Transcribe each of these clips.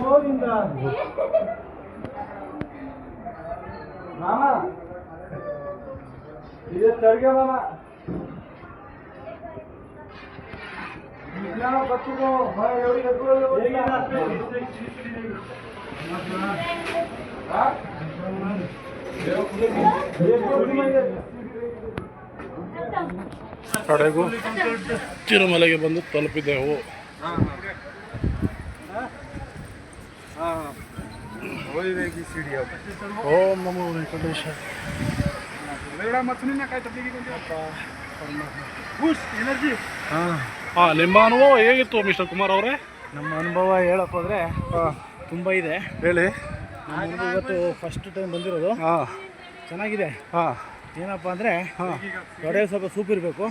ಗೋವಿಂದ ಮಾಮ ಇದು ಚರ್ಗೆ ಮಾಮ ಬಚ್ಚಿಗೂ ಕಡೆಗೂ ತಿರುಮಲೆಗೆ ಬಂದು ತಲುಪಿದೆವು. ಓಂ ನಮೋ ವೆಂಕಟೇಶ. ನಿಮ್ಮ ಅನುಭವ ಹೇಗಿತ್ತು ಮಿಸ್ಟರ್ ಕುಮಾರ್ ಅವರೇ? ನಮ್ಮ ಅನುಭವ ಹೇಳಕ್ ಹೋದ್ರೆ ತುಂಬ ಇದೆ. ಹೇಳಿ. ನಾನು ಇವತ್ತು ಫಸ್ಟ್ ಟೈಮ್ ಬಂದಿರೋದು. ಚೆನ್ನಾಗಿದೆ. ಏನಪ್ಪ ಅಂದರೆ ಹೊಡೆ ಸ್ವಲ್ಪ ಸೂಪ್ ಇರಬೇಕು,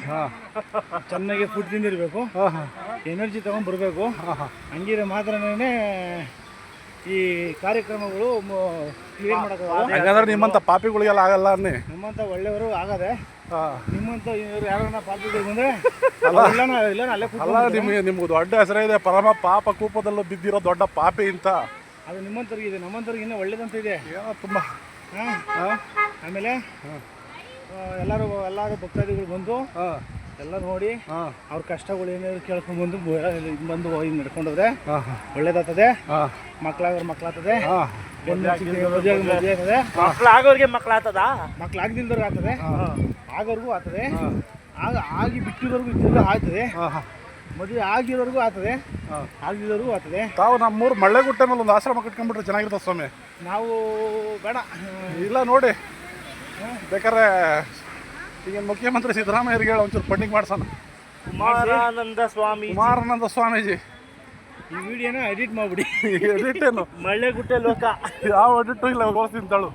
ಚೆನ್ನಾಗಿ ಫುಡ್ ತಿಂದಿರಬೇಕು, ಎನರ್ಜಿ ತೊಗೊಂಡು ಬರಬೇಕು. ಹಂಗಿದ್ರೆ ಮಾತ್ರನೇ ಈ ಕಾರ್ಯಕ್ರಮಗಳು ಕ್ಲಿಯರ್ ಮಾಡೋಕ್ಕಾಗಲ್ಲ. ಹಾಗಾದ್ರೆ ನಿಮ್ಮಂಥ ಪಾಪಿಗಳಿಗೆಲ್ಲ ಆಗಲ್ಲ ಅನ್ನಿ. ನಮ್ಮಂಥ ಒಳ್ಳೆಯವರು ಆಗದೆ, ನಿಮ್ಮಂಥ ಇವರು ಯಾರನ್ನ ಪಾಪಿಗಳು ಬಂದರೆ ಅಲ್ಲ, ನಿಮ್ಗೆ ದೊಡ್ಡ ಹೆಸರೇ ಇದೆ, ಪರಮ ಪಾಪ ಕೂಪದಲ್ಲೂ ಬಿದ್ದಿರೋ ದೊಡ್ಡ ಪಾಪಿ ಅಂತ. ಅದು ನಿಮ್ಮಂಥವ್ರಿಗೆ ನಮ್ಮಂಥವ್ರಿಗೆ ಇನ್ನೂ ಒಳ್ಳೇದಂತ ಇದೆ. ತುಂಬ ಆಮೇಲೆ ಎಲ್ಲರೂ ಭಕ್ತಾದಿಗಳು ಬಂದು ಎಲ್ಲ ನೋಡಿ ಅವ್ರ ಕಷ್ಟಗಳು ಏನಾದ್ರು ಕೇಳ್ಕೊಂಡು ಬಂದು ಹಿಂಗೆ ನಡ್ಕೊಂಡೋದ್ರೆ ಒಳ್ಳೇದಾಗ್ತದೆ. ಮಕ್ಕಳಾಗೋರು ಮಕ್ಕಳಾಗ್ತದೆ, ಮದುವೆ ಆಗ್ತದೆ, ಮಕ್ಕಳಾಗೋರಿಗೆ ಮಕ್ಕಳಾಗ್ತದ, ಮಕ್ಕಳಾಗದಿಲ್ದವ್ರಿಗೆ ಆಗ್ತದೆ, ಆಗೋರ್ಗೂ ಆಗ್ತದೆ, ಆಗಿ ಬಿಟ್ಟಿರೋರ್ಗು ಇದ್ದಲ್ಲೂ ಆಗ್ತದೆ, ಮದುವೆ ಆಗಿರೋರ್ಗೂ ಆಗ್ತದೆ, ಆಗಿರೋರ್ಗೂ ಆಗ್ತದೆ. ತಾವು ನಮ್ಮೂರು ಮಳ್ಳೆಗುಟ್ಟೆ ಮೇಲೆ ಒಂದು ಆಶ್ರಮ ಕಟ್ಕೊಂಡ್ಬಿಟ್ರೆ ಚೆನ್ನಾಗಿರ್ತದೆ ಸ್ವಾಮಿ. ನಾವು ಬೇಡ ಇಲ್ಲ ನೋಡಿ, ಬೇಕಾದ್ರೆ ಈಗ ಮುಖ್ಯಮಂತ್ರಿ ಸಿದ್ದರಾಮಯ್ಯರಿಗೆ ಹೇಳಿ ಒಂಚೂರು ಫಂಡಿಂಗ್ ಮಾಡ್ಸೋಣ. ಕುಮಾರಾನಂದ ಸ್ವಾಮೀಜಿ ಈ ವಿಡಿಯೋನ ಎಡಿಟ್ ಮಾಡಿಬಿಡಿ. ಎಡಿಟ್ ಏನು ಮಳ್ಳೆಗುಟ್ಟೆ ಲೋಕ ಯಾವ ಎಡಿಟು ಇಲ್ಲ, ತೋರಿಸ್ತೀನಿ ತಾಳು.